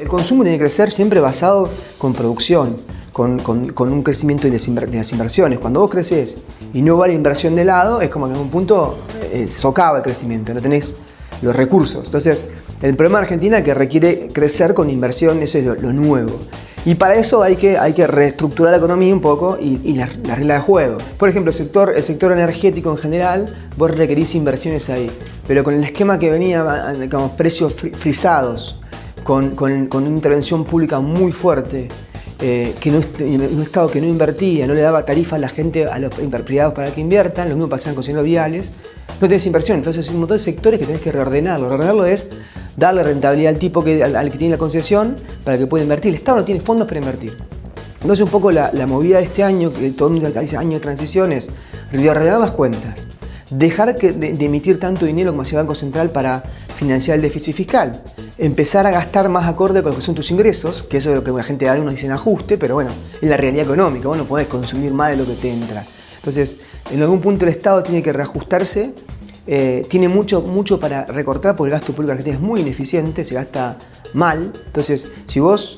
El consumo tiene que crecer siempre basado con producción, con un crecimiento de las inversiones. Cuando vos creces y no va la inversión de lado, es como que en un punto socava el crecimiento, no tenés los recursos. Entonces, el problema de Argentina es que requiere crecer con inversión, eso es lo nuevo. Y para eso hay que reestructurar la economía un poco y la regla de juego. Por ejemplo, el sector energético en general, vos requerís inversiones ahí. Pero con el esquema que venía, digamos, precios frisados, con una intervención pública muy fuerte, un Estado que no invertía, no le daba tarifa a la gente, a los privados para que inviertan, lo mismo pasaba con consumidores viales, no tenés inversión. Entonces hay un montón de sectores que tenés que reordenarlo. Reordenarlo es darle rentabilidad al tipo al que tiene la concesión para que pueda invertir. El Estado no tiene fondos para invertir. Entonces un poco la movida de este año, que todo el mundo dice año de transición, es reordenar las cuentas. Dejar de emitir tanto dinero como hace el Banco Central para financiar el déficit fiscal. Empezar a gastar más acorde con lo que son tus ingresos, que eso es lo que la gente, algunos dicen ajuste, pero bueno, es la realidad económica, vos no podés consumir más de lo que te entra. Entonces, en algún punto el Estado tiene que reajustarse, tiene mucho para recortar porque el gasto público argentino es muy ineficiente, se gasta mal. Entonces, si vos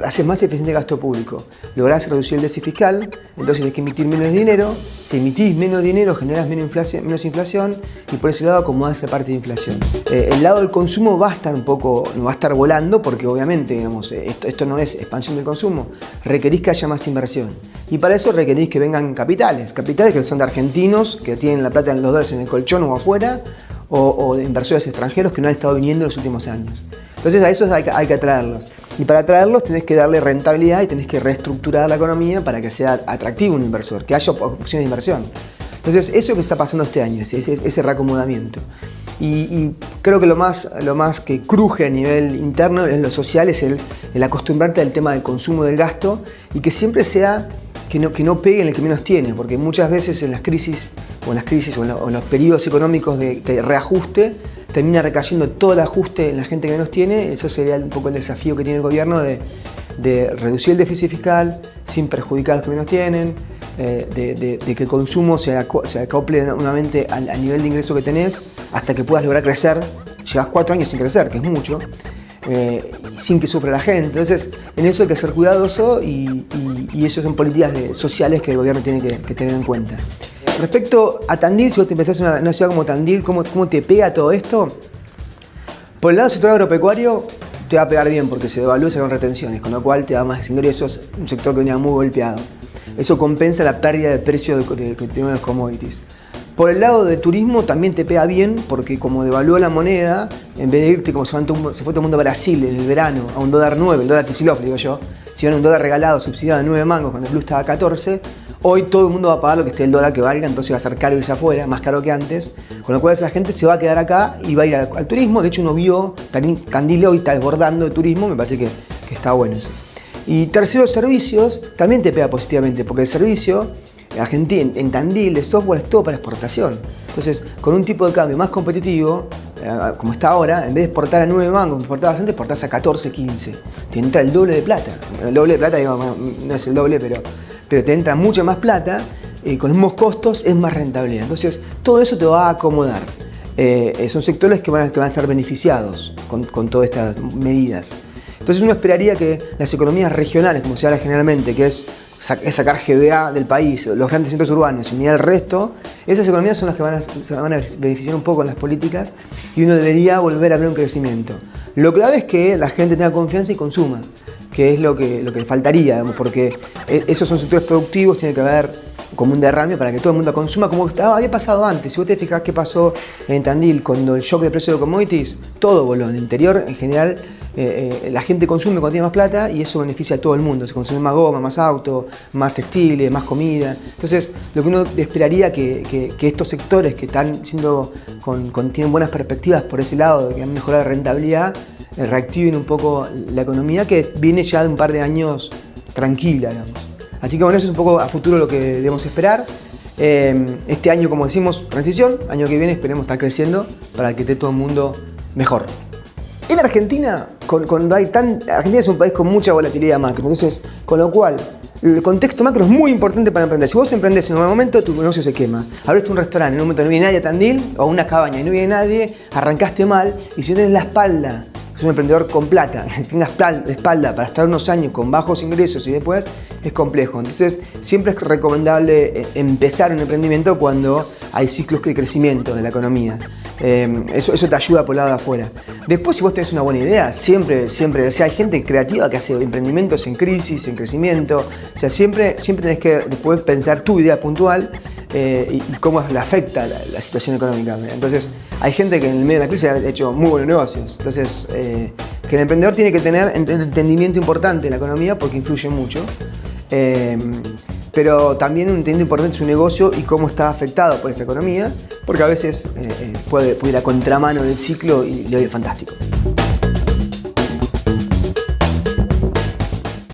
haces más eficiente el gasto público, lográs reducir el déficit fiscal, entonces hay que emitir menos dinero. Si emitís menos dinero, generás menos inflación y por ese lado acomodás la parte de inflación. El lado del consumo va a estar no va a estar volando porque obviamente, digamos, esto no es expansión del consumo, requerís que haya más inversión. Y para eso requerís que vengan capitales que son de argentinos, que tienen la plata en los dólares en el colchón o afuera, o de inversores extranjeros que no han estado viniendo en los últimos años. Entonces a esos hay que atraerlos. Y para atraerlos tenés que darle rentabilidad y tenés que reestructurar la economía para que sea atractivo un inversor, que haya opciones de inversión. Entonces eso que está pasando este año, ese reacomodamiento. Y creo que lo más que cruje a nivel interno en lo social es el acostumbrarte al tema del consumo, del gasto, y que siempre sea que no pegue en el que menos tiene, porque muchas veces en las crisis o en los periodos económicos de reajuste termina recayendo todo el ajuste en la gente que menos tiene. Eso sería un poco el desafío que tiene el gobierno de reducir el déficit fiscal sin perjudicar a los que menos tienen, de que el consumo se acople nuevamente al nivel de ingreso que tenés hasta que puedas lograr crecer. Llevas 4 años sin crecer, que es mucho, sin que sufra la gente. Entonces, en eso hay que ser cuidadoso y eso son políticas sociales que el gobierno tiene que tener en cuenta. Respecto a Tandil, si vos te empezás en una ciudad como Tandil, ¿cómo te pega todo esto? Por el lado del sector agropecuario te va a pegar bien porque se devalúa y se dan retenciones, con lo cual te da más ingresos, un sector que venía muy golpeado. Eso compensa la pérdida de precio de los commodities. Por el lado de turismo también te pega bien porque como devaluó la moneda, en vez de irte como se fue todo el mundo a Brasil en el verano a un dólar 9, el dólar Kicillof, digo yo, si iban a un dólar regalado, subsidiado de 9 mangos cuando el blue estaba a 14, hoy todo el mundo va a pagar lo que esté el dólar que valga, entonces va a ser caro irse afuera, más caro que antes, con lo cual esa gente se va a quedar acá y va a ir al turismo. De hecho uno vio, Tandil hoy está desbordando de turismo, me parece que está bueno eso. Y tercero, servicios, también te pega positivamente, porque el servicio Argentina, en Tandil, de software es todo para exportación. Entonces, con un tipo de cambio más competitivo, como está ahora, en vez de exportar a 9 mangos, exportabas antes, exportás a 14, 15. Te entra el doble de plata. El doble de plata, digo, no es el doble, pero te entra mucha más plata, con los mismos costos es más rentabilidad. Entonces, todo eso te va a acomodar. Son sectores que van a estar beneficiados con todas estas medidas. Entonces uno esperaría que las economías regionales, como se habla generalmente, que es sacar GBA del país, los grandes centros urbanos y mirar el resto, esas economías son las que se van a beneficiar un poco en las políticas y uno debería volver a ver un crecimiento. Lo clave es que la gente tenga confianza y consuma, que es lo que faltaría, digamos, porque esos son sectores productivos, tiene que haber como un derrame para que todo el mundo consuma, como había pasado antes. Si vos te fijás qué pasó en Tandil cuando el shock de precio de commodities, todo voló. En el interior, en general, la gente consume cuando tiene más plata y eso beneficia a todo el mundo. Se consume más goma, más auto, más textiles, más comida. Entonces, lo que uno esperaría que estos sectores que están tienen buenas perspectivas por ese lado, que han mejorado la rentabilidad, reactiven un poco la economía que viene ya de un par de años tranquila, digamos. Así que bueno, eso es un poco a futuro lo que debemos esperar. Este año, como decimos, transición. Año que viene esperemos estar creciendo para que esté todo el mundo mejor. En Argentina, Argentina es un país con mucha volatilidad macro, entonces, con lo cual, el contexto macro es muy importante para emprender. Si vos emprendés en un momento, tu negocio se quema. Abriste un restaurante, en un momento no viene nadie a Tandil, o una cabaña y no viene nadie, arrancaste mal, y si no tenés la espalda sos un emprendedor con plata, que tengas espalda para estar unos años con bajos ingresos y después es complejo. Entonces siempre es recomendable empezar un emprendimiento cuando hay ciclos de crecimiento de la economía. Eso te ayuda por el lado de afuera. Después, si vos tenés una buena idea, siempre, o sea, hay gente creativa que hace emprendimientos en crisis, en crecimiento. O sea, siempre tenés que después pensar tu idea puntual y cómo le afecta la situación económica. Entonces, hay gente que en el medio de la crisis ha hecho muy buenos negocios. Entonces, que el emprendedor tiene que tener entendimiento importante en la economía porque influye mucho. Pero también un entendimiento importante de su negocio y cómo está afectado por esa economía, porque a veces puede ir a contramano del ciclo y le va a ir fantástico.